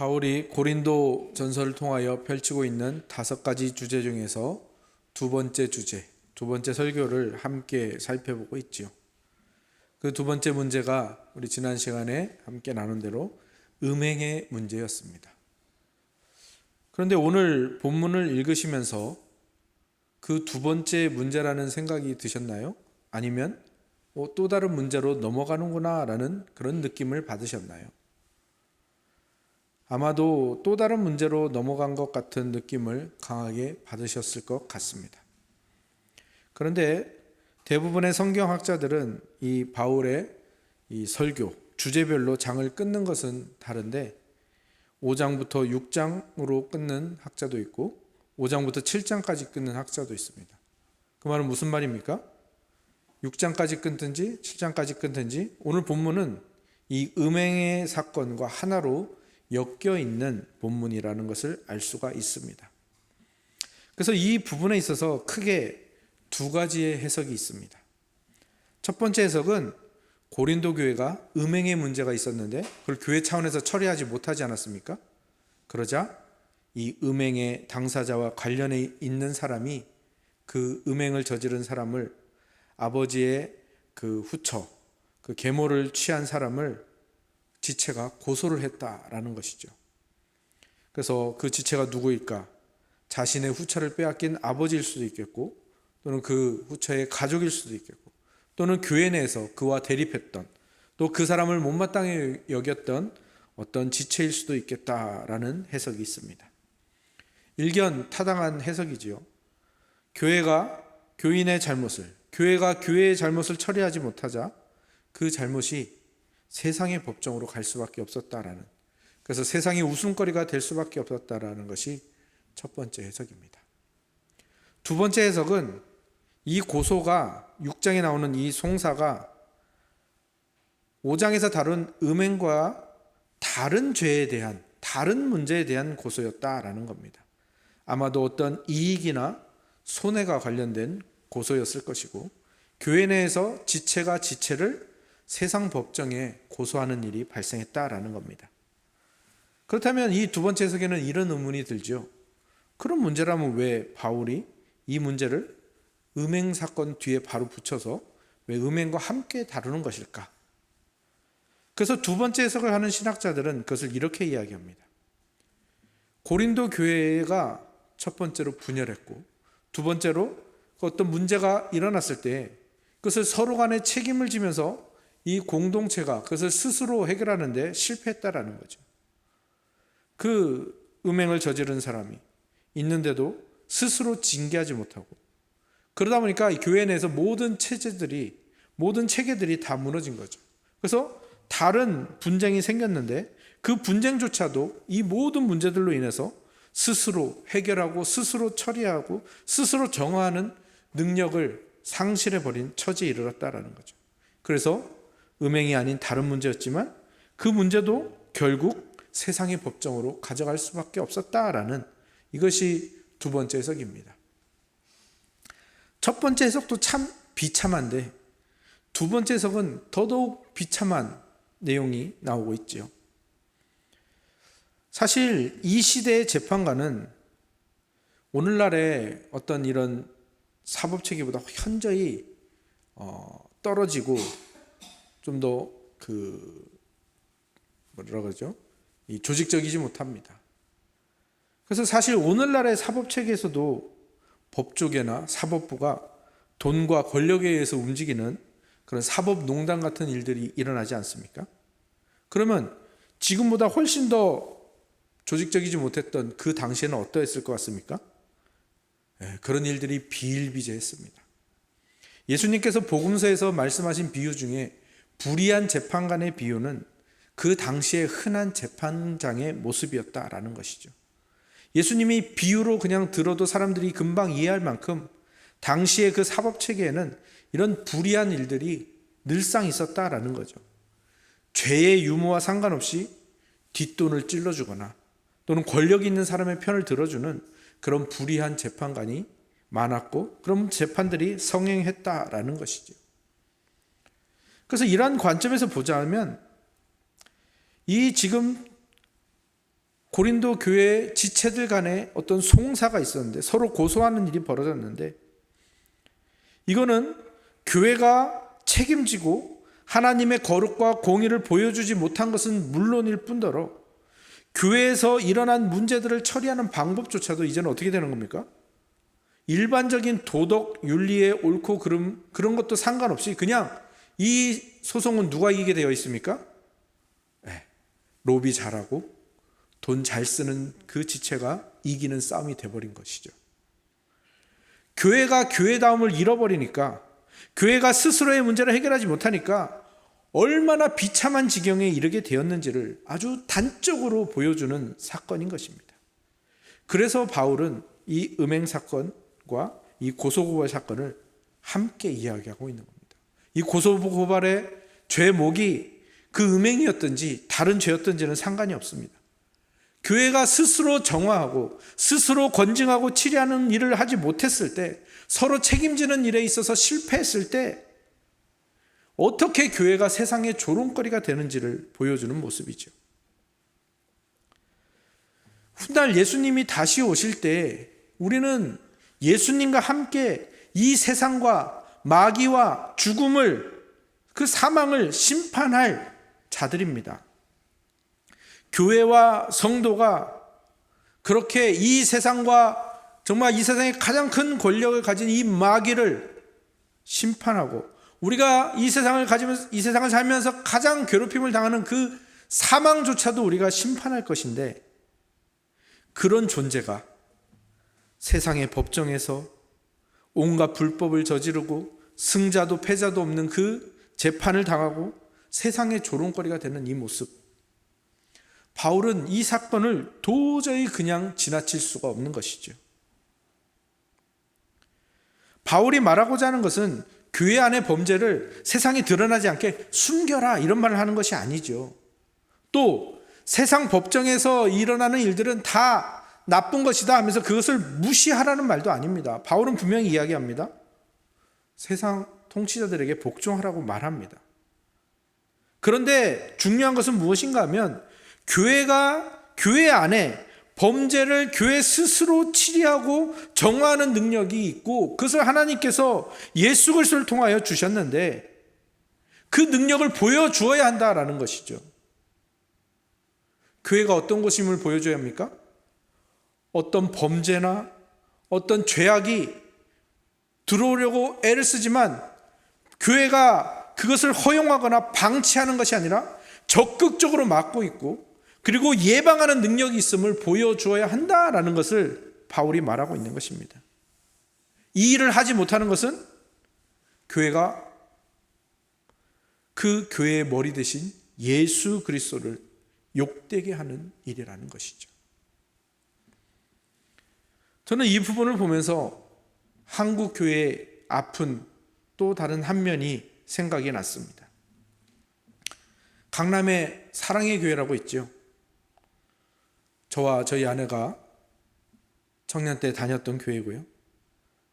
바울이 고린도 전서를 통하여 펼치고 있는 5가지 주제 중에서 두 번째 주제, 두 번째 설교를 함께 살펴보고 있지요. 그 두 번째 문제가 우리 지난 시간에 함께 나눈 대로 음행의 문제였습니다. 그런데 오늘 본문을 읽으시면서 그 두 번째 문제라는 생각이 드셨나요? 아니면 또 다른 문제로 넘어가는구나 라는 그런 느낌을 받으셨나요? 아마도 또 다른 문제로 넘어간 것 같은 느낌을 강하게 받으셨을 것 같습니다. 그런데 대부분의 성경학자들은 이 바울의 이 설교, 주제별로 장을 끊는 것은 다른데 5장부터 6장으로 끊는 학자도 있고 5장부터 7장까지 끊는 학자도 있습니다. 그 말은 무슨 말입니까? 6장까지 끊든지 7장까지 끊든지 오늘 본문은 이 음행의 사건과 하나로 엮여 있는 본문이라는 것을 알 수가 있습니다. 그래서 이 부분에 있어서 크게 두 가지의 해석이 있습니다. 첫 번째 해석은 고린도 교회가 음행의 문제가 있었는데 그걸 교회 차원에서 처리하지 못하지 않았습니까? 그러자 이 음행의 당사자와 관련해 있는 사람이 그 음행을 저지른 사람을 아버지의 그 후처, 그 계모를 취한 사람을 지체가 고소를 했다라는 것이죠. 그래서 그 지체가 누구일까? 자신의 후처를 빼앗긴 아버지일 수도 있겠고 또는 그 후처의 가족일 수도 있겠고 또는 교회 내에서 그와 대립했던 또 그 사람을 못마땅히 여겼던 어떤 지체일 수도 있겠다라는 해석이 있습니다. 일견 타당한 해석이지요. 교회가 교인의 잘못을, 교회가 교회의 잘못을 처리하지 못하자 그 잘못이 세상의 법정으로 갈 수밖에 없었다라는, 그래서 세상의 웃음거리가 될 수밖에 없었다라는 것이 첫 번째 해석입니다. 두 번째 해석은 이 고소가 6장에 나오는 이 송사가 5장에서 다룬 음행과 다른 죄에 대한, 다른 문제에 대한 고소였다라는 겁니다. 아마도 어떤 이익이나 손해가 관련된 고소였을 것이고 교회 내에서 지체가 지체를 세상 법정에 고소하는 일이 발생했다라는 겁니다. 그렇다면 이 두 번째 해석에는 이런 의문이 들죠. 그런 문제라면 왜 바울이 이 문제를 음행 사건 뒤에 바로 붙여서 왜 음행과 함께 다루는 것일까? 그래서 두 번째 해석을 하는 신학자들은 그것을 이렇게 이야기합니다. 고린도 교회가 첫 번째로 분열했고 두 번째로 어떤 문제가 일어났을 때 그것을 서로 간에 책임을 지면서 이 공동체가 그것을 스스로 해결하는데 실패했다라는 거죠. 그 음행을 저지른 사람이 있는데도 스스로 징계하지 못하고 그러다 보니까 이 교회 내에서 모든 체제들이, 모든 체계들이 다 무너진 거죠. 그래서 다른 분쟁이 생겼는데 그 분쟁조차도 이 모든 문제들로 인해서 스스로 해결하고 스스로 처리하고 스스로 정화하는 능력을 상실해버린 처지에 이르렀다라는 거죠. 그래서 음행이 아닌 다른 문제였지만 그 문제도 결국 세상의 법정으로 가져갈 수밖에 없었다라는, 이것이 두 번째 해석입니다. 첫 번째 해석도 참 비참한데 두 번째 해석은 더더욱 비참한 내용이 나오고 있지요. 사실 이 시대의 재판관은 오늘날의 어떤 이런 사법체계보다 현저히 떨어지고 좀 더 뭐라 그러죠? 이 조직적이지 못합니다. 그래서 사실 오늘날의 사법체계에서도 법조계나 사법부가 돈과 권력에 의해서 움직이는 그런 사법농단 같은 일들이 일어나지 않습니까? 그러면 지금보다 훨씬 더 조직적이지 못했던 그 당시에는 어떠했을 것 같습니까? 그런 일들이 비일비재했습니다. 예수님께서 복음서에서 말씀하신 비유 중에 불의한 재판관의 비유는 그 당시의 흔한 재판장의 모습이었다라는 것이죠. 예수님이 비유로 그냥 들어도 사람들이 금방 이해할 만큼 당시의 그 사법체계에는 이런 불의한 일들이 늘상 있었다라는 거죠. 죄의 유무와 상관없이 뒷돈을 찔러주거나 또는 권력 있는 사람의 편을 들어주는 그런 불의한 재판관이 많았고 그런 재판들이 성행했다라는 것이죠. 그래서 이러한 관점에서 보자면 이 지금 고린도 교회 지체들 간에 어떤 송사가 있었는데 서로 고소하는 일이 벌어졌는데, 이거는 교회가 책임지고 하나님의 거룩과 공의를 보여주지 못한 것은 물론일 뿐더러 교회에서 일어난 문제들을 처리하는 방법조차도 이제는 어떻게 되는 겁니까? 일반적인 도덕, 윤리의 옳고 그런 것도 상관없이 그냥 이 소송은 누가 이기게 되어 있습니까? 로비 잘하고 돈 잘 쓰는 그 지체가 이기는 싸움이 돼버린 것이죠. 교회가 교회다움을 잃어버리니까, 교회가 스스로의 문제를 해결하지 못하니까 얼마나 비참한 지경에 이르게 되었는지를 아주 단적으로 보여주는 사건인 것입니다. 그래서 바울은 이 음행 사건과 이 고소고발 사건을 함께 이야기하고 있는 겁니다. 이 고소고발의 죄목이 그 음행이었든지 다른 죄였든지는 상관이 없습니다. 교회가 스스로 정화하고 스스로 건증하고 치료하는 일을 하지 못했을 때, 서로 책임지는 일에 있어서 실패했을 때 어떻게 교회가 세상의 조롱거리가 되는지를 보여주는 모습이죠. 훗날 예수님이 다시 오실 때 우리는 예수님과 함께 이 세상과 마귀와 죽음을, 그 사망을 심판할 자들입니다. 교회와 성도가 그렇게 이 세상과, 정말 이 세상에 가장 큰 권력을 가진 이 마귀를 심판하고, 우리가 이 세상을 살면서 가장 괴롭힘을 당하는 그 사망조차도 우리가 심판할 것인데, 그런 존재가 세상의 법정에서 온갖 불법을 저지르고 승자도 패자도 없는 그 재판을 당하고 세상의 조롱거리가 되는 이 모습, 바울은 이 사건을 도저히 그냥 지나칠 수가 없는 것이죠. 바울이 말하고자 하는 것은 교회 안의 범죄를 세상에 드러나지 않게 숨겨라, 이런 말을 하는 것이 아니죠. 또 세상 법정에서 일어나는 일들은 다 나쁜 것이다 하면서 그것을 무시하라는 말도 아닙니다. 바울은 분명히 이야기합니다. 세상 통치자들에게 복종하라고 말합니다. 그런데 중요한 것은 무엇인가 하면, 교회가 교회 안에 범죄를 교회 스스로 치리하고 정화하는 능력이 있고, 그것을 하나님께서 예수 그리스도를 통하여 주셨는데 그 능력을 보여주어야 한다라는 것이죠. 교회가 어떤 곳임을 보여줘야 합니까? 어떤 범죄나 어떤 죄악이 들어오려고 애를 쓰지만 교회가 그것을 허용하거나 방치하는 것이 아니라 적극적으로 막고 있고, 그리고 예방하는 능력이 있음을 보여주어야 한다라는 것을 바울이 말하고 있는 것입니다. 이 일을 하지 못하는 것은 교회가 그 교회의 머리 대신 예수 그리스도를 욕되게 하는 일이라는 것이죠. 저는 이 부분을 보면서 한국 교회의 아픈 또 다른 한 면이 생각이 났습니다. 강남에 사랑의 교회라고 있죠. 저와 저희 아내가 청년 때 다녔던 교회고요.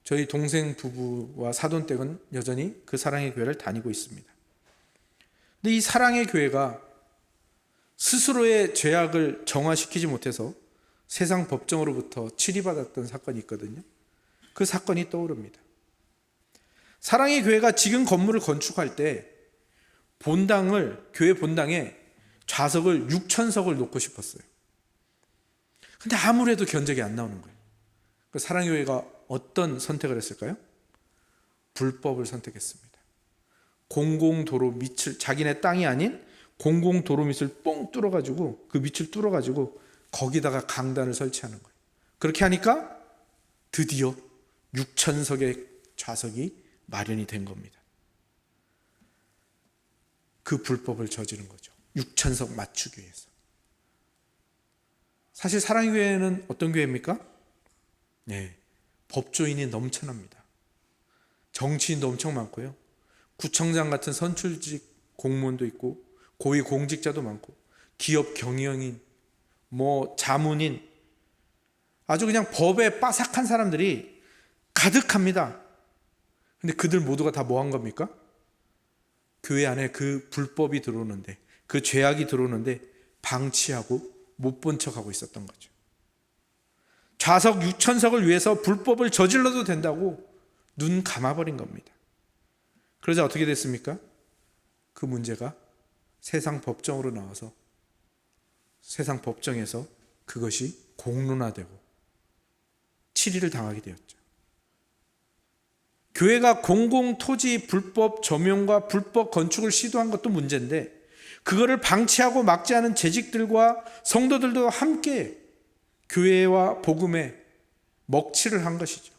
저희 동생 부부와 사돈댁은 여전히 그 사랑의 교회를 다니고 있습니다. 근데 이 사랑의 교회가 스스로의 죄악을 정화시키지 못해서 세상 법정으로부터 치리받았던 사건이 있거든요. 그 사건이 떠오릅니다. 사랑의 교회가 지금 건물을 건축할 때 교회 본당에 좌석을 6,000석을 놓고 싶었어요. 근데 아무래도 견적이 안 나오는 거예요. 그 사랑의 교회가 어떤 선택을 했을까요? 불법을 선택했습니다. 공공도로 밑을, 자기네 땅이 아닌 공공도로 밑을 뻥 뚫어가지고, 그 밑을 뚫어가지고 거기다가 강단을 설치하는 거예요. 그렇게 하니까 드디어 6,000석의 좌석이 마련이 된 겁니다. 그 불법을 저지른 거죠. 6,000석 맞추기 위해서. 사실 사랑의 교회는 어떤 교회입니까? 법조인이 넘쳐납니다. 정치인도 엄청 많고요. 구청장 같은 선출직 공무원도 있고, 고위 공직자도 많고, 기업 경영인, 자문인, 아주 그냥 법에 빠삭한 사람들이 가득합니다. 근데 그들 모두가 다 뭐 한 겁니까? 교회 안에 그 불법이 들어오는데, 그 죄악이 들어오는데 방치하고 못 본 척하고 있었던 거죠. 좌석 6천석을 위해서 불법을 저질러도 된다고 눈 감아버린 겁니다. 그러자 어떻게 됐습니까? 그 문제가 세상 법정으로 나와서 세상 법정에서 그것이 공론화되고 치리를 당하게 되었죠. 교회가 공공토지 불법 점용과 불법 건축을 시도한 것도 문제인데 그거를 방치하고 막지 않은 재직들과 성도들도 함께 교회와 복음에 먹칠을 한 것이죠.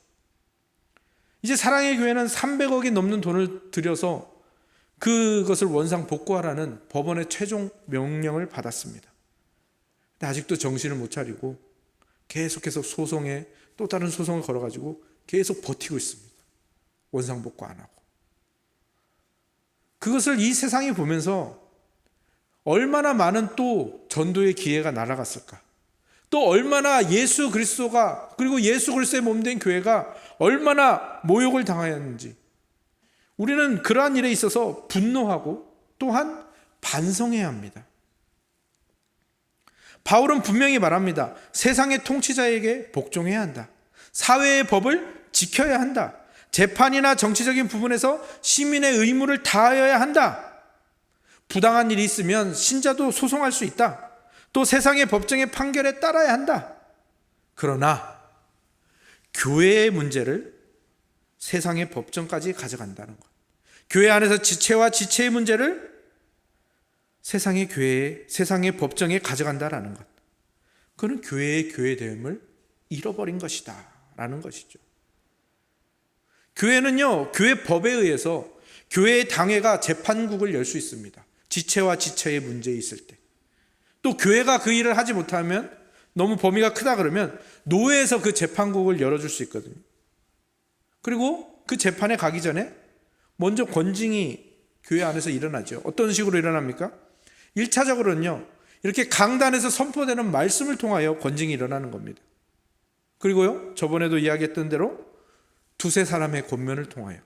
이제 사랑의 교회는 300억이 넘는 돈을 들여서 그것을 원상 복구하라는 법원의 최종 명령을 받았습니다. 근데 아직도 정신을 못 차리고 계속해서 소송에 또 다른 소송을 걸어가지고 계속 버티고 있습니다. 원상 복구 안 하고. 그것을 이 세상이 보면서 얼마나 많은 또 전도의 기회가 날아갔을까. 또 얼마나 예수 그리스도가 그리고 예수 그리스도의 몸된 교회가 얼마나 모욕을 당하였는지 우리는 그러한 일에 있어서 분노하고 또한 반성해야 합니다. 바울은 분명히 말합니다. 세상의 통치자에게 복종해야 한다. 사회의 법을 지켜야 한다. 재판이나 정치적인 부분에서 시민의 의무를 다하여야 한다. 부당한 일이 있으면 신자도 소송할 수 있다. 또 세상의 법정의 판결에 따라야 한다. 그러나 교회의 문제를 세상의 법정까지 가져간다는 것. 교회 안에서 지체와 지체의 문제를 세상의 교회에, 세상의 법정에 가져간다라는 것. 그는 교회의 교회됨을 잃어버린 것이다 라는 것이죠. 교회는요, 교회 법에 의해서 교회의 당회가 재판국을 열 수 있습니다. 지체와 지체의 문제에 있을 때. 또 교회가 그 일을 하지 못하면 너무 범위가 크다 그러면 노회에서 그 재판국을 열어줄 수 있거든요. 그리고 그 재판에 가기 전에 먼저 권징이 교회 안에서 일어나죠. 어떤 식으로 일어납니까? 1차적으로는요, 이렇게 강단에서 선포되는 말씀을 통하여 권징이 일어나는 겁니다. 그리고요, 저번에도 이야기했던 대로 두세 사람의 권면을 통하여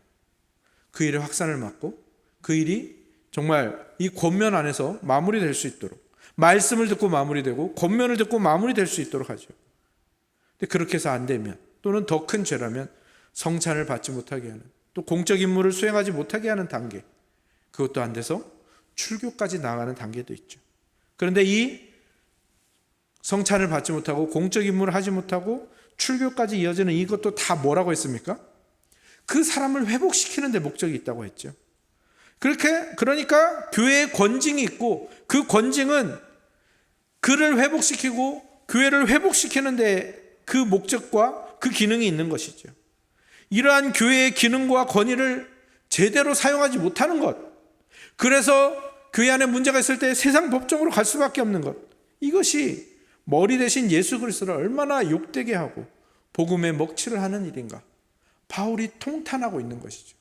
그 일의 확산을 막고 그 일이 정말 이 권면 안에서 마무리될 수 있도록 말씀을 듣고 마무리되고 권면을 듣고 마무리될 수 있도록 하죠. 근데 그렇게 해서 안 되면 또는 더 큰 죄라면 성찬을 받지 못하게 하는 또 공적 임무를 수행하지 못하게 하는 단계, 그것도 안 돼서 출교까지 나가는 단계도 있죠. 그런데 이 성찬을 받지 못하고 공적 임무를 하지 못하고 출교까지 이어지는 이것도 다 뭐라고 했습니까? 그 사람을 회복시키는 데 목적이 있다고 했죠. 그러니까 교회에 권징이 있고 그 권징은 그를 회복시키고 교회를 회복시키는 데 그 목적과 그 기능이 있는 것이죠. 이러한 교회의 기능과 권위를 제대로 사용하지 못하는 것, 그래서 교회 안에 문제가 있을 때 세상 법정으로 갈 수밖에 없는 것, 이것이 머리 대신 예수 그리스도를 얼마나 욕되게 하고 복음에 먹칠을 하는 일인가 바울이 통탄하고 있는 것이죠.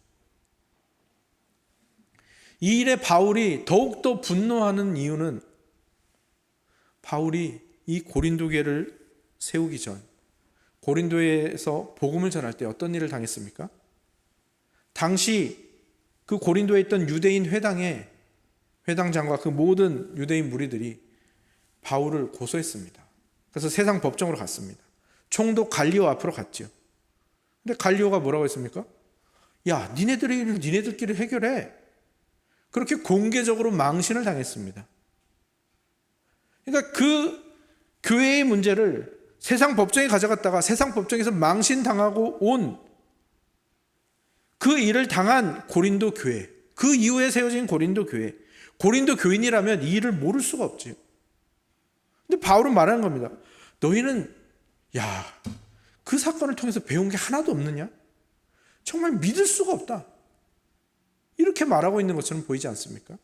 이 일에 바울이 더욱더 분노하는 이유는 바울이 이 고린도 교회를 세우기 전 고린도에서 복음을 전할 때 어떤 일을 당했습니까? 당시 그 고린도에 있던 유대인 회당의 회당장과 그 모든 유대인 무리들이 바울을 고소했습니다. 그래서 세상 법정으로 갔습니다. 총독 갈리오 앞으로 갔죠. 근데 갈리오가 뭐라고 했습니까? 야, 니네들의 일을 니네들끼리 해결해. 그렇게 공개적으로 망신을 당했습니다. 그러니까 그 교회의 문제를 세상 법정에 가져갔다가 세상 법정에서 망신당하고 온 그 일을 당한 고린도 교회, 그 이후에 세워진 고린도 교회, 고린도 교인이라면 이 일을 모를 수가 없지. 근데 바울은 말하는 겁니다. 너희는 그 사건을 통해서 배운 게 하나도 없느냐? 정말 믿을 수가 없다. 이렇게 말하고 있는 것처럼 보이지 않습니까?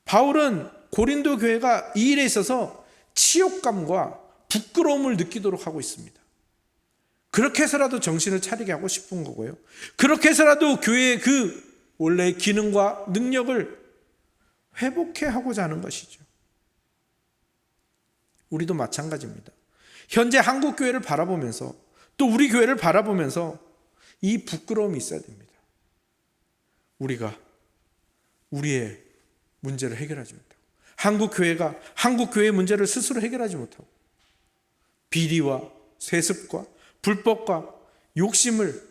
바울은 고린도 교회가 이 일에 있어서 치욕감과 부끄러움을 느끼도록 하고 있습니다. 그렇게 해서라도 정신을 차리게 하고 싶은 거고요. 그렇게 해서라도 교회의 그 원래의 기능과 능력을 회복해 하고자 하는 것이죠. 우리도 마찬가지입니다. 현재 한국 교회를 바라보면서 또 우리 교회를 바라보면서 이 부끄러움이 있어야 됩니다. 우리가 우리의 문제를 해결하지 못하고 한국교회가 한국교회 문제를 스스로 해결하지 못하고 비리와 세습과 불법과 욕심을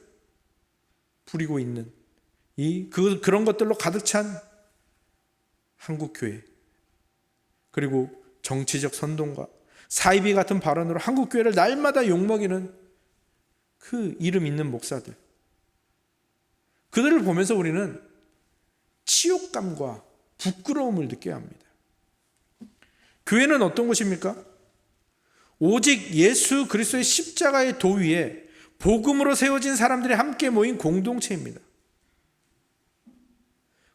부리고 있는 그런 것들로 가득 찬 한국교회, 그리고 정치적 선동과 사이비 같은 발언으로 한국교회를 날마다 욕먹이는 그 이름 있는 목사들, 그들을 보면서 우리는 치욕감과 부끄러움을 느껴야 합니다. 교회는 어떤 곳입니까? 오직 예수 그리스도의 십자가의 도 위에 복음으로 세워진 사람들이 함께 모인 공동체입니다.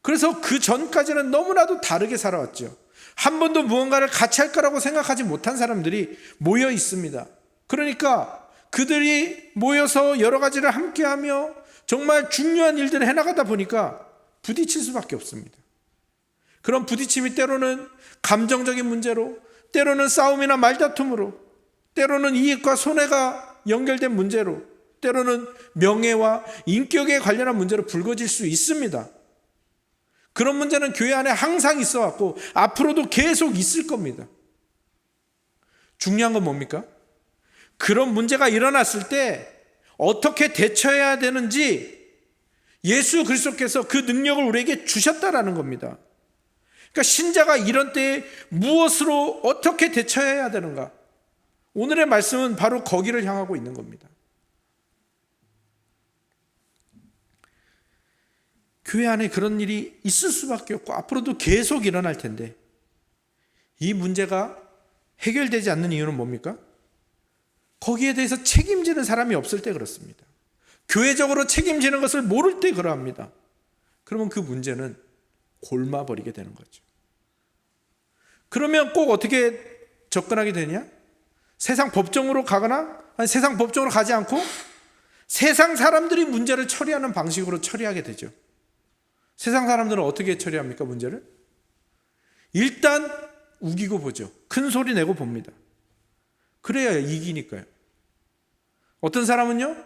그래서 그 전까지는 너무나도 다르게 살아왔죠. 한 번도 무언가를 같이 할 거라고 생각하지 못한 사람들이 모여 있습니다. 그러니까 그들이 모여서 여러 가지를 함께하며 정말 중요한 일들을 해나가다 보니까 부딪힐 수밖에 없습니다. 그런 부딪힘이 때로는 감정적인 문제로, 때로는 싸움이나 말다툼으로, 때로는 이익과 손해가 연결된 문제로, 때로는 명예와 인격에 관련한 문제로 불거질 수 있습니다. 그런 문제는 교회 안에 항상 있어 왔고 앞으로도 계속 있을 겁니다. 중요한 건 뭡니까? 그런 문제가 일어났을 때 어떻게 대처해야 되는지 예수 그리스도께서 그 능력을 우리에게 주셨다라는 겁니다. 그러니까 신자가 이런 때에 무엇으로 어떻게 대처해야 되는가? 오늘의 말씀은 바로 거기를 향하고 있는 겁니다. 교회 안에 그런 일이 있을 수밖에 없고 앞으로도 계속 일어날 텐데 이 문제가 해결되지 않는 이유는 뭡니까? 거기에 대해서 책임지는 사람이 없을 때 그렇습니다. 교회적으로 책임지는 것을 모를 때 그러합니다. 그러면 그 문제는 골마버리게 되는 거죠. 그러면 꼭 어떻게 접근하게 되냐? 세상 법정으로 가거나 아니 세상 법정으로 가지 않고 세상 사람들이 문제를 처리하는 방식으로 처리하게 되죠. 세상 사람들은 어떻게 처리합니까? 문제를? 일단 우기고 보죠. 큰 소리 내고 봅니다. 그래야 이기니까요. 어떤 사람은요,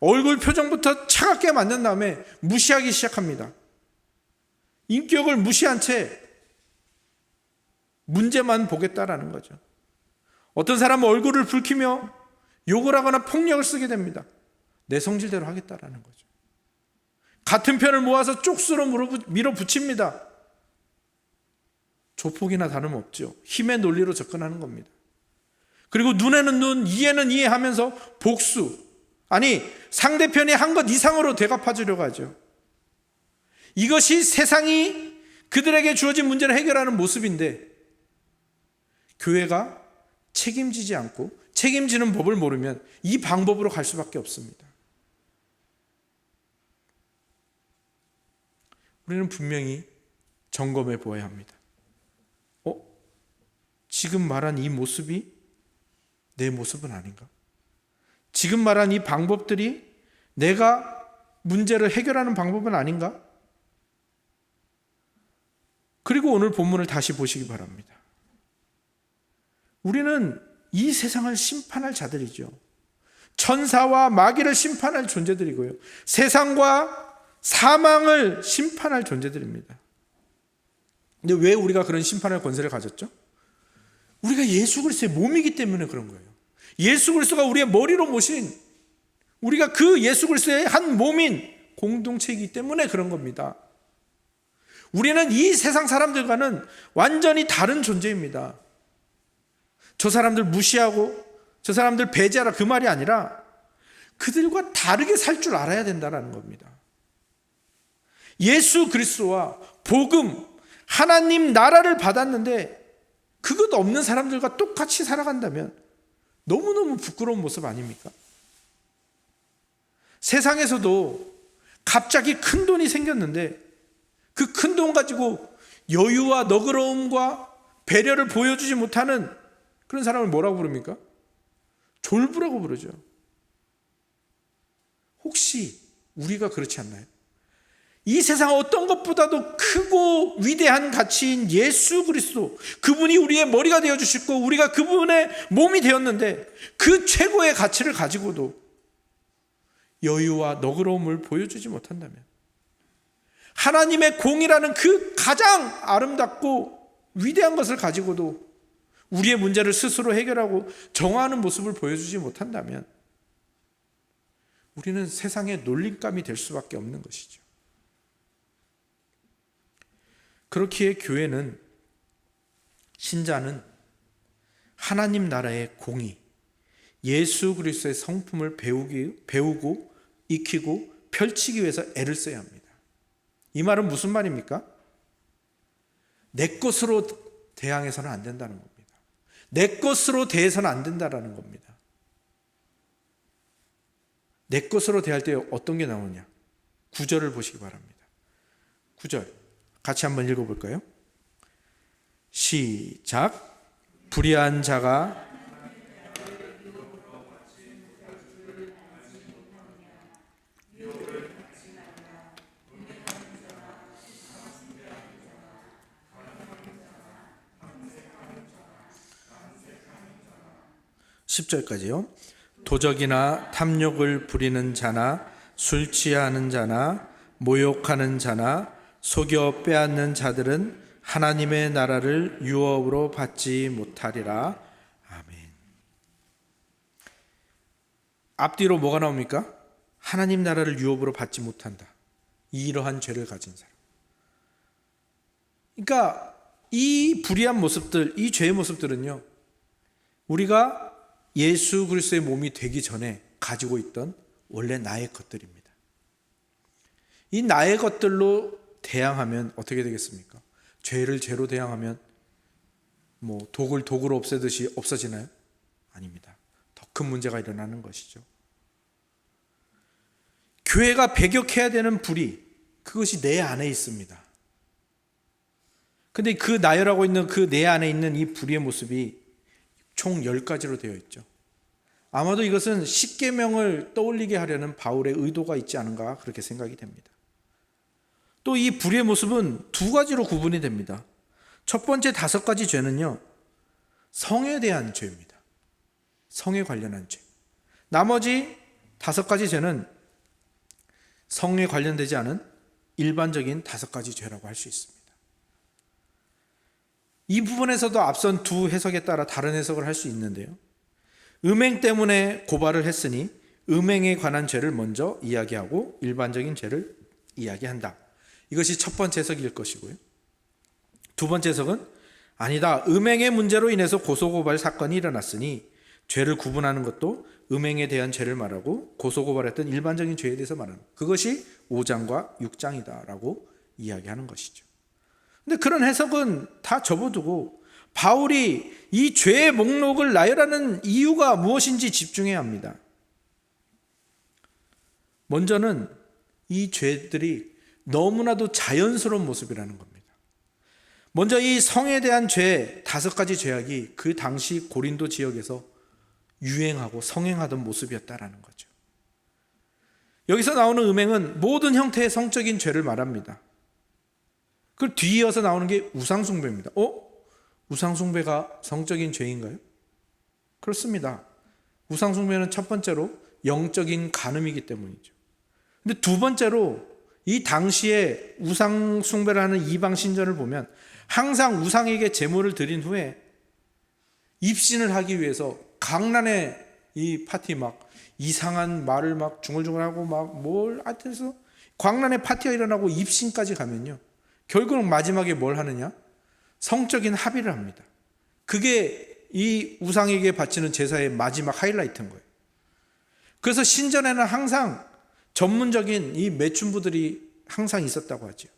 얼굴 표정부터 차갑게 만든 다음에 무시하기 시작합니다. 인격을 무시한 채 문제만 보겠다라는 거죠. 어떤 사람은 얼굴을 붉히며 욕을 하거나 폭력을 쓰게 됩니다. 내 성질대로 하겠다라는 거죠. 같은 편을 모아서 쪽수로 밀어붙입니다. 조폭이나 다름없죠. 힘의 논리로 접근하는 겁니다. 그리고 눈에는 눈, 이해는 이해하면서 복수, 아니 상대편이 한 것 이상으로 되갚아주려고 하죠. 이것이 세상이 그들에게 주어진 문제를 해결하는 모습인데 교회가 책임지지 않고 책임지는 법을 모르면 이 방법으로 갈 수밖에 없습니다. 우리는 분명히 점검해 보아야 합니다. 지금 말한 이 모습이 내 모습은 아닌가? 지금 말한 이 방법들이 내가 문제를 해결하는 방법은 아닌가? 그리고 오늘 본문을 다시 보시기 바랍니다. 우리는 이 세상을 심판할 자들이죠. 천사와 마귀를 심판할 존재들이고요. 세상과 사망을 심판할 존재들입니다. 근데 왜 우리가 그런 심판할 권세를 가졌죠? 우리가 예수 그리스도의 몸이기 때문에 그런 거예요. 예수 그리스도가 우리의 머리로 모신, 우리가 그 예수 그리스도의 한 몸인 공동체이기 때문에 그런 겁니다. 우리는 이 세상 사람들과는 완전히 다른 존재입니다. 저 사람들 무시하고 저 사람들 배제하라 그 말이 아니라 그들과 다르게 살 줄 알아야 된다는 겁니다. 예수 그리스도와 복음, 하나님 나라를 받았는데 그것 없는 사람들과 똑같이 살아간다면 너무너무 부끄러운 모습 아닙니까? 세상에서도 갑자기 큰 돈이 생겼는데 그 큰 돈 가지고 여유와 너그러움과 배려를 보여주지 못하는 그런 사람을 뭐라고 부릅니까? 졸부라고 부르죠. 혹시 우리가 그렇지 않나요? 이 세상 어떤 것보다도 크고 위대한 가치인 예수 그리스도, 그분이 우리의 머리가 되어주셨고 우리가 그분의 몸이 되었는데 그 최고의 가치를 가지고도 여유와 너그러움을 보여주지 못한다면, 하나님의 공이라는 그 가장 아름답고 위대한 것을 가지고도 우리의 문제를 스스로 해결하고 정화하는 모습을 보여주지 못한다면 우리는 세상의 놀림감이 될 수밖에 없는 것이죠. 그렇기에 교회는, 신자는 하나님 나라의 공의, 예수 그리스도의 성품을 배우고 익히고 펼치기 위해서 애를 써야 합니다. 이 말은 무슨 말입니까? 내 것으로 대항해서는 안 된다는 겁니다. 내 것으로 대해서는 안 된다는 겁니다. 내 것으로 대할 때 어떤 게 나오냐? 9절을 보시기 바랍니다. 9절 같이 한번 읽어볼까요? 시작. 불의한 자가 10절까지요. 도적이나 탐욕을 부리는 자나 술 취하는 자나 모욕하는 자나 속여 빼앗는 자들은 하나님의 나라를 유업으로 받지 못하리라. 아멘. 앞뒤로 뭐가 나옵니까? 하나님 나라를 유업으로 받지 못한다. 이러한 죄를 가진 사람. 그러니까 이 불의한 모습들, 이 죄의 모습들은요, 우리가 예수 그리스도의 몸이 되기 전에 가지고 있던 원래 나의 것들입니다. 이 나의 것들로 대항하면 어떻게 되겠습니까? 죄를 죄로 대항하면 독을 독으로 없애듯이 없어지나요? 아닙니다. 더 큰 문제가 일어나는 것이죠. 교회가 배격해야 되는 불의, 그것이 내 안에 있습니다. 근데 그 나열하고 있는 그 내 안에 있는 이 불의의 모습이 총 10가지로 되어 있죠. 아마도 이것은 십계명을 떠올리게 하려는 바울의 의도가 있지 않은가 그렇게 생각이 됩니다. 또 이 불의의 모습은 2가지로 구분이 됩니다. 첫 번째 5가지 죄는요, 성에 대한 죄입니다. 성에 관련한 죄. 나머지 5가지 죄는 성에 관련되지 않은 일반적인 5가지 죄라고 할 수 있습니다. 이 부분에서도 앞선 2 해석에 따라 다른 해석을 할 수 있는데요, 음행 때문에 고발을 했으니 음행에 관한 죄를 먼저 이야기하고 일반적인 죄를 이야기한다. 이것이 첫 번째 해석일 것이고요. 2번째 해석은 아니다. 음행의 문제로 인해서 고소고발 사건이 일어났으니 죄를 구분하는 것도 음행에 대한 죄를 말하고 고소고발했던 일반적인 죄에 대해서 말하는, 그것이 5장과 6장이다라고 이야기하는 것이죠. 근데 그런 해석은 다 접어두고 바울이 이 죄의 목록을 나열하는 이유가 무엇인지 집중해야 합니다. 먼저는 이 죄들이 너무나도 자연스러운 모습이라는 겁니다. 먼저 이 성에 대한 죄 5가지 죄악이 그 당시 고린도 지역에서 유행하고 성행하던 모습이었다라는 거죠. 여기서 나오는 음행은 모든 형태의 성적인 죄를 말합니다. 그 뒤이어서 나오는 게 우상숭배입니다. 우상숭배가 성적인 죄인가요? 그렇습니다. 우상숭배는 첫 번째로 영적인 간음이기 때문이죠. 근데 2번째로 이 당시에 우상숭배를 하는 이방 신전을 보면 항상 우상에게 제물을 드린 후에 입신을 하기 위해서 강란의 이 파티, 막 이상한 말을 막 중얼중얼하고 막 뭘 하여튼 광란의 파티가 일어나고 입신까지 가면요, 결국 마지막에 뭘 하느냐? 성적인 합의를 합니다. 그게 이 우상에게 바치는 제사의 마지막 하이라이트인 거예요. 그래서 신전에는 항상 전문적인 이 매춘부들이 항상 있었다고 하죠.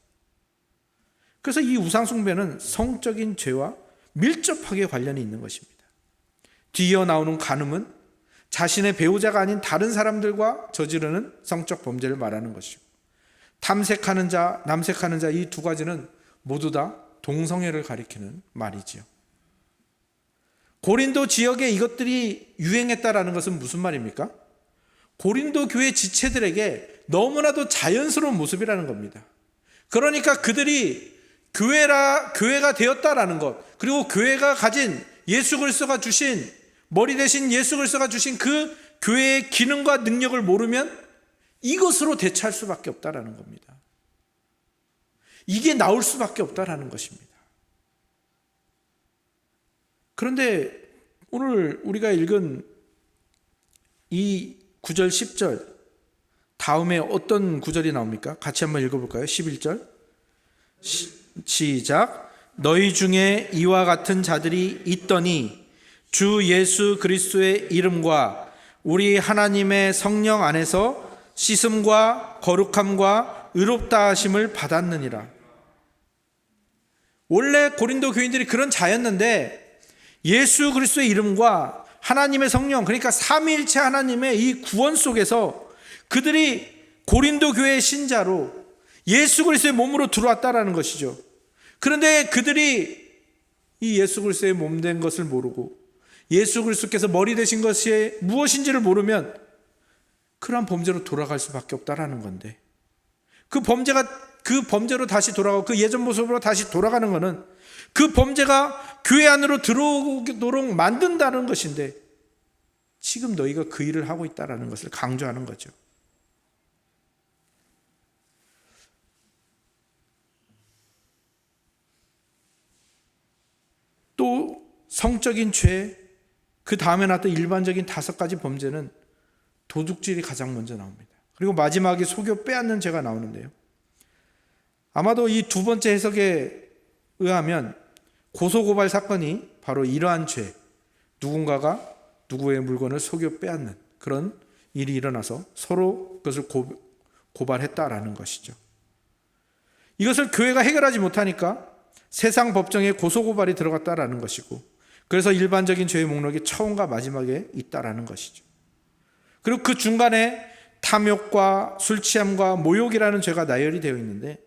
그래서 이 우상숭배는 성적인 죄와 밀접하게 관련이 있는 것입니다. 뒤이어 나오는 간음은 자신의 배우자가 아닌 다른 사람들과 저지르는 성적 범죄를 말하는 것이고, 탐색하는 자, 남색하는 자, 이 2가지는 모두 다 동성애를 가리키는 말이지요. 고린도 지역에 이것들이 유행했다라는 것은 무슨 말입니까? 고린도 교회 지체들에게 너무나도 자연스러운 모습이라는 겁니다. 그러니까 그들이 교회가 되었다라는 것, 그리고 교회가 가진 예수 그리스도가 주신, 머리 대신 예수 그리스도가 주신 그 교회의 기능과 능력을 모르면 이것으로 대처할 수밖에 없다라는 겁니다. 이게 나올 수밖에 없다라는 것입니다. 그런데 오늘 우리가 읽은 이 9절 10절 다음에 어떤 구절이 나옵니까? 같이 한번 읽어볼까요? 11절 시작. 너희 중에 이와 같은 자들이 있더니 주 예수 그리스도의 이름과 우리 하나님의 성령 안에서 씻음과 거룩함과 의롭다 하심을 받았느니라. 원래 고린도 교인들이 그런 자였는데 예수 그리스도의 이름과 하나님의 성령, 그러니까 삼위일체 하나님의 이 구원 속에서 그들이 고린도 교회의 신자로 예수 그리스도의 몸으로 들어왔다라는 것이죠. 그런데 그들이 이 예수 그리스도의 몸 된 것을 모르고 예수 그리스도께서 머리 되신 것이 무엇인지를 모르면 그러한 범죄로 돌아갈 수밖에 없다라는 건데, 그 범죄로 다시 돌아가고 그 예전 모습으로 다시 돌아가는 것은 그 범죄가 교회 안으로 들어오도록 만든다는 것인데, 지금 너희가 그 일을 하고 있다는 것을 강조하는 거죠. 또 성적인 죄, 그 다음에 나왔던 일반적인 5가지 범죄는 도둑질이 가장 먼저 나옵니다. 그리고 마지막에 속여 빼앗는 죄가 나오는데요, 아마도 이 두 번째 해석에 의하면 고소고발 사건이 바로 이러한 죄, 누군가가 누구의 물건을 속여 빼앗는 그런 일이 일어나서 서로 그것을 고발했다라는 것이죠. 이것을 교회가 해결하지 못하니까 세상 법정에 고소고발이 들어갔다라는 것이고, 그래서 일반적인 죄의 목록이 처음과 마지막에 있다라는 것이죠. 그리고 그 중간에 탐욕과 술 취함과 모욕이라는 죄가 나열이 되어 있는데,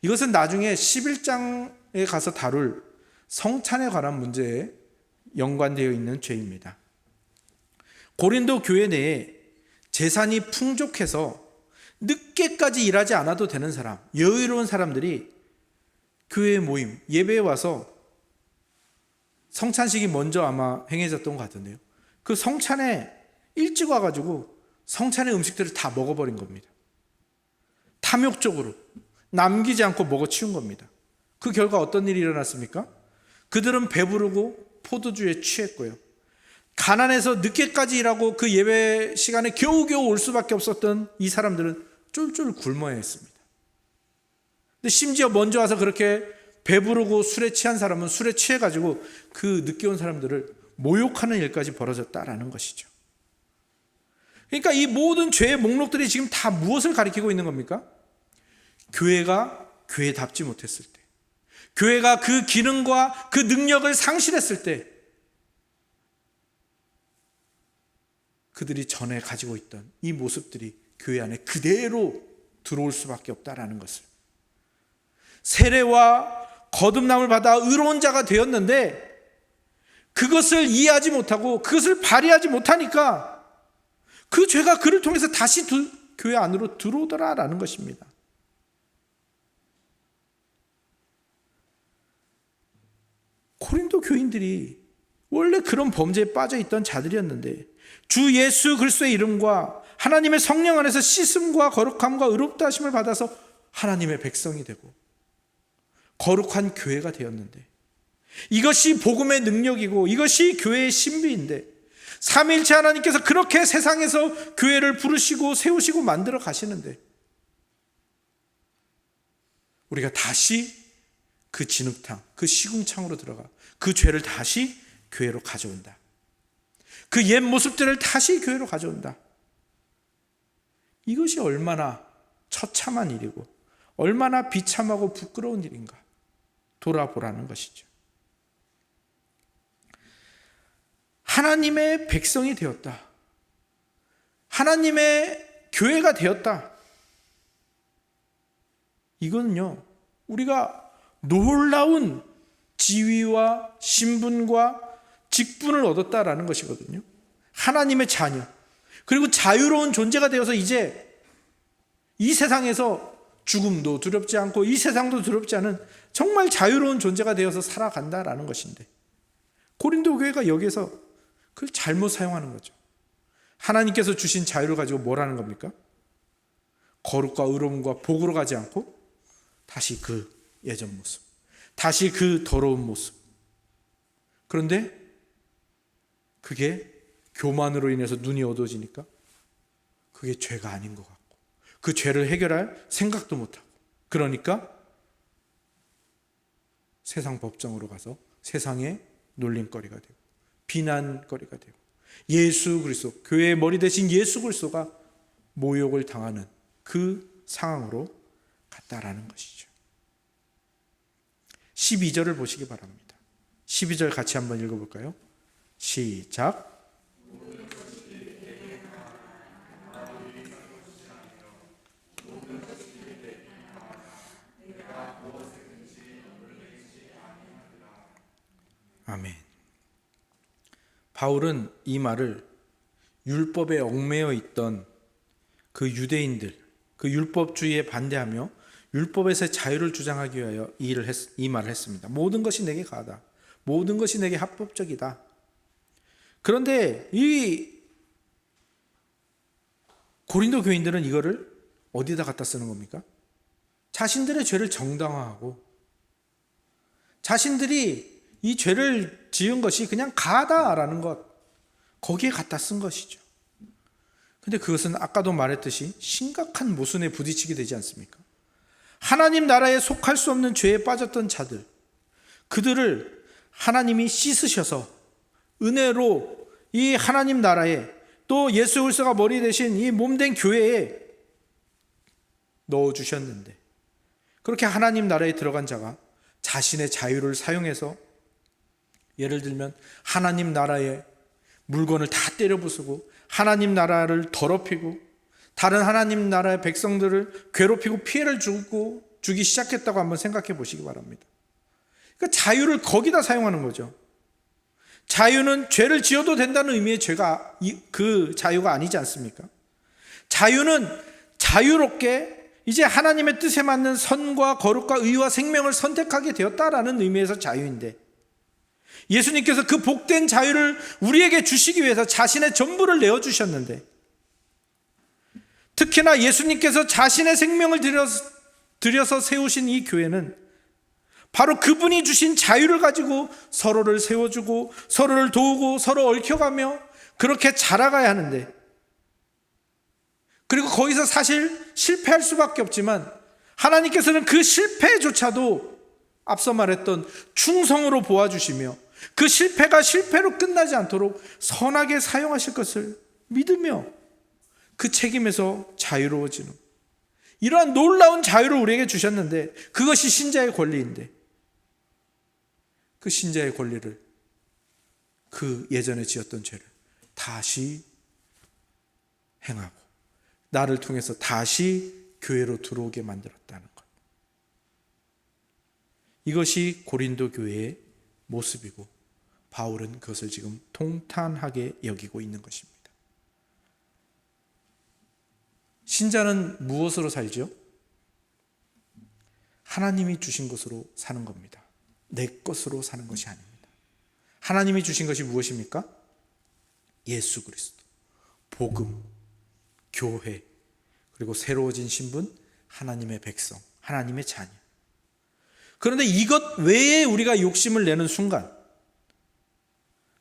이것은 나중에 11장에 가서 다룰 성찬에 관한 문제에 연관되어 있는 죄입니다. 고린도 교회 내에 재산이 풍족해서 늦게까지 일하지 않아도 되는 사람, 여유로운 사람들이 교회 모임, 예배에 와서 성찬식이 먼저 아마 행해졌던 것 같은데요, 그 성찬에 일찍 와가지고 성찬의 음식들을 다 먹어버린 겁니다. 탐욕적으로 남기지 않고 먹어치운 겁니다. 그 결과 어떤 일이 일어났습니까? 그들은 배부르고 포도주에 취했고요, 가난해서 늦게까지 일하고 그 예배 시간에 겨우겨우 올 수밖에 없었던 이 사람들은 쫄쫄 굶어야 했습니다. 근데 심지어 먼저 와서 그렇게 배부르고 술에 취한 사람은 술에 취해가지고 그 늦게 온 사람들을 모욕하는 일까지 벌어졌다라는 것이죠. 그러니까 이 모든 죄의 목록들이 지금 다 무엇을 가리키고 있는 겁니까? 교회가 교회답지 못했을 때, 교회가 그 기능과 그 능력을 상실했을 때 그들이 전에 가지고 있던 이 모습들이 교회 안에 그대로 들어올 수밖에 없다라는 것을, 세례와 거듭남을 받아 의로운 자가 되었는데 그것을 이해하지 못하고 그것을 발휘하지 못하니까 그 죄가 그를 통해서 다시 교회 안으로 들어오더라라는 것입니다. 고린도 교인들이 원래 그런 범죄에 빠져 있던 자들이었는데 주 예수 그리스도의 이름과 하나님의 성령 안에서 씻음과 거룩함과 의롭다 하심을 받아서 하나님의 백성이 되고 거룩한 교회가 되었는데, 이것이 복음의 능력이고 이것이 교회의 신비인데, 삼위일체 하나님께서 그렇게 세상에서 교회를 부르시고 세우시고 만들어 가시는데 우리가 다시 그 진흙탕, 그 시궁창으로 들어가 그 죄를 다시 교회로 가져온다, 그 옛 모습들을 다시 교회로 가져온다. 이것이 얼마나 처참한 일이고 얼마나 비참하고 부끄러운 일인가 돌아보라는 것이죠. 하나님의 백성이 되었다, 하나님의 교회가 되었다, 이거는요 우리가 놀라운 지위와 신분과 직분을 얻었다라는 것이거든요. 하나님의 자녀, 그리고 자유로운 존재가 되어서 이제 이 세상에서 죽음도 두렵지 않고 이 세상도 두렵지 않은 정말 자유로운 존재가 되어서 살아간다라는 것인데, 고린도 교회가 여기에서 그걸 잘못 사용하는 거죠. 하나님께서 주신 자유를 가지고 뭘 하는 겁니까? 거룩과 의로움과 복으로 가지 않고 다시 그 예전 모습, 다시 그 더러운 모습. 그런데 그게 교만으로 인해서 눈이 어두워지니까 그게 죄가 아닌 것 같고, 그 죄를 해결할 생각도 못하고, 그러니까 세상 법정으로 가서 세상의 놀림거리가 되고 비난거리가 되고, 예수 그리스도, 교회의 머리 대신 예수 그리스도가 모욕을 당하는 그 상황으로 갔다라는 것이죠. 12절을 보시기 바랍니다. 12절 같이 한번 읽어볼까요? 시작. 아멘. 바울은 이 말을 율법에 얽매여 있던 그 유대인들, 그 율법주의에 반대하며 율법에서의 자유를 주장하기 위하여 이 말을 했습니다. 모든 것이 내게 가하다. 모든 것이 내게 합법적이다. 그런데 이 고린도 교인들은 이거를 어디다 갖다 쓰는 겁니까? 자신들의 죄를 정당화하고, 자신들이 이 죄를 지은 것이 그냥 가다라는 것, 거기에 갖다 쓴 것이죠. 근데 그것은 아까도 말했듯이 심각한 모순에 부딪히게 되지 않습니까? 하나님 나라에 속할 수 없는 죄에 빠졌던 자들, 그들을 하나님이 씻으셔서 은혜로 이 하나님 나라에, 또 예수 그리스도가 머리 대신 이 몸된 교회에 넣어주셨는데, 그렇게 하나님 나라에 들어간 자가 자신의 자유를 사용해서, 예를 들면 하나님 나라의 물건을 다 때려 부수고 하나님 나라를 더럽히고 다른 하나님 나라의 백성들을 괴롭히고 피해를 주기 시작했다고 한번 생각해 보시기 바랍니다. 그러니까 자유를 거기다 사용하는 거죠. 자유는 죄를 지어도 된다는 의미의 죄가 그 자유가 아니지 않습니까? 자유는 자유롭게 이제 하나님의 뜻에 맞는 선과 거룩과 의와 생명을 선택하게 되었다라는 의미에서 자유인데, 예수님께서 그 복된 자유를 우리에게 주시기 위해서 자신의 전부를 내어주셨는데, 특히나 예수님께서 자신의 생명을 들여서 세우신 이 교회는 바로 그분이 주신 자유를 가지고 서로를 세워주고 서로를 도우고 서로 얽혀가며 그렇게 자라가야 하는데, 그리고 거기서 사실 실패할 수밖에 없지만 하나님께서는 그 실패조차도 앞서 말했던 충성으로 보아주시며 그 실패가 실패로 끝나지 않도록 선하게 사용하실 것을 믿으며 그 책임에서 자유로워지는, 이러한 놀라운 자유를 우리에게 주셨는데, 그것이 신자의 권리인데, 그 신자의 권리를, 그 예전에 지었던 죄를 다시 행하고 나를 통해서 다시 교회로 들어오게 만들었다는 것, 이것이 고린도 교회의 모습이고 바울은 그것을 지금 통탄하게 여기고 있는 것입니다. 신자는 무엇으로 살죠? 하나님이 주신 것으로 사는 겁니다. 내 것으로 사는 것이 아닙니다. 하나님이 주신 것이 무엇입니까? 예수 그리스도, 복음, 교회, 그리고 새로워진 신분, 하나님의 백성, 하나님의 자녀. 그런데 이것 외에 우리가 욕심을 내는 순간,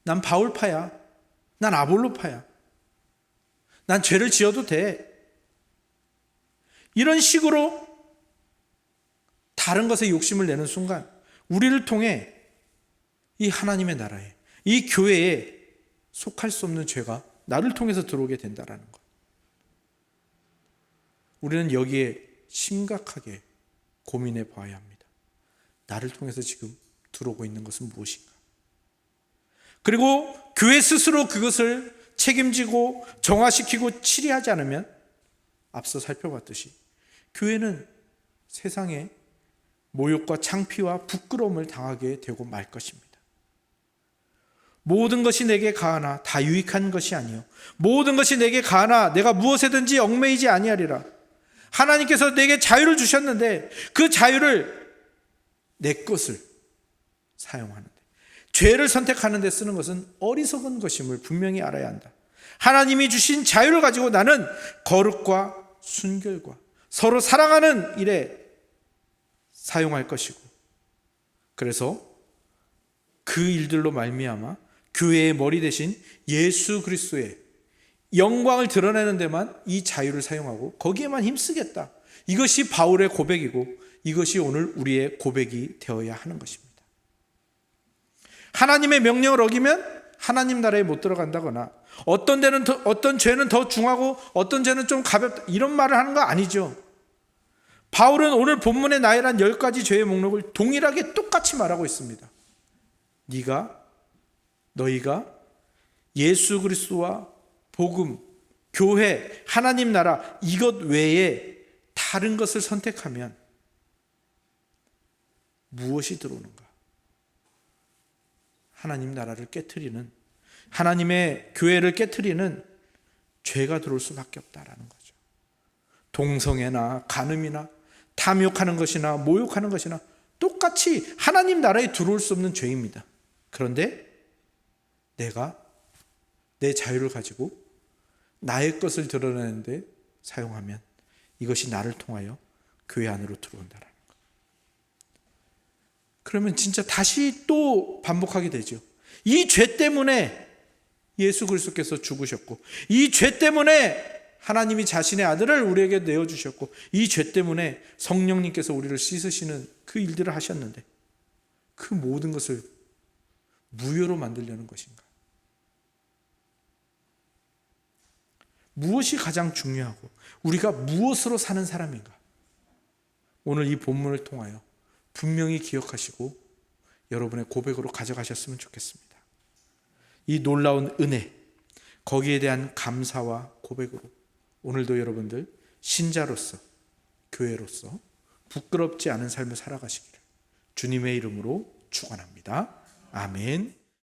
난 바울파야, 난 아볼로파야, 난 죄를 지어도 돼, 이런 식으로 다른 것에 욕심을 내는 순간 우리를 통해 이 하나님의 나라에, 이 교회에 속할 수 없는 죄가 나를 통해서 들어오게 된다는 것, 우리는 여기에 심각하게 고민해 봐야 합니다. 나를 통해서 지금 들어오고 있는 것은 무엇인가? 그리고 교회 스스로 그것을 책임지고 정화시키고 치리하지 않으면 앞서 살펴봤듯이 교회는 세상에 모욕과 창피와 부끄러움을 당하게 되고 말 것입니다. 모든 것이 내게 가하나 다 유익한 것이 아니요 모든 것이 내게 가하나 내가 무엇에든지 얽매이지 아니하리라. 하나님께서 내게 자유를 주셨는데 그 자유를 내 것을 사용하는데, 죄를 선택하는 데 쓰는 것은 어리석은 것임을 분명히 알아야 한다. 하나님이 주신 자유를 가지고 나는 거룩과 순결과 서로 사랑하는 일에 사용할 것이고, 그래서 그 일들로 말미암아 교회의 머리 대신 예수 그리스도의 영광을 드러내는 데만 이 자유를 사용하고 거기에만 힘쓰겠다. 이것이 바울의 고백이고 이것이 오늘 우리의 고백이 되어야 하는 것입니다. 하나님의 명령을 어기면 하나님 나라에 못 들어간다거나 어떤 죄는 더 중하고 어떤 죄는 좀 가볍다 이런 말을 하는 거 아니죠. 바울은 오늘 본문에 나열한 10가지 죄의 목록을 동일하게 똑같이 말하고 있습니다. 너희가 예수 그리스도와 복음, 교회, 하나님 나라 이것 외에 다른 것을 선택하면 무엇이 들어오는가? 하나님 나라를 깨트리는, 하나님의 교회를 깨트리는 죄가 들어올 수밖에 없다라는 거죠. 동성애나 간음이나 탐욕하는 것이나 모욕하는 것이나 똑같이 하나님 나라에 들어올 수 없는 죄입니다. 그런데 내가 내 자유를 가지고 나의 것을 드러내는데 사용하면 이것이 나를 통하여 교회 안으로 들어온다라는 것. 그러면 진짜 다시 또 반복하게 되죠. 이 죄 때문에 예수 그리스도께서 죽으셨고, 이 죄 때문에 하나님이 자신의 아들을 우리에게 내어주셨고, 이 죄 때문에 성령님께서 우리를 씻으시는 그 일들을 하셨는데 그 모든 것을 무효로 만들려는 것인가? 무엇이 가장 중요하고 우리가 무엇으로 사는 사람인가? 오늘 이 본문을 통하여 분명히 기억하시고 여러분의 고백으로 가져가셨으면 좋겠습니다. 이 놀라운 은혜, 거기에 대한 감사와 고백으로 오늘도 여러분들 신자로서, 교회로서 부끄럽지 않은 삶을 살아가시기를 주님의 이름으로 축원합니다. 아멘.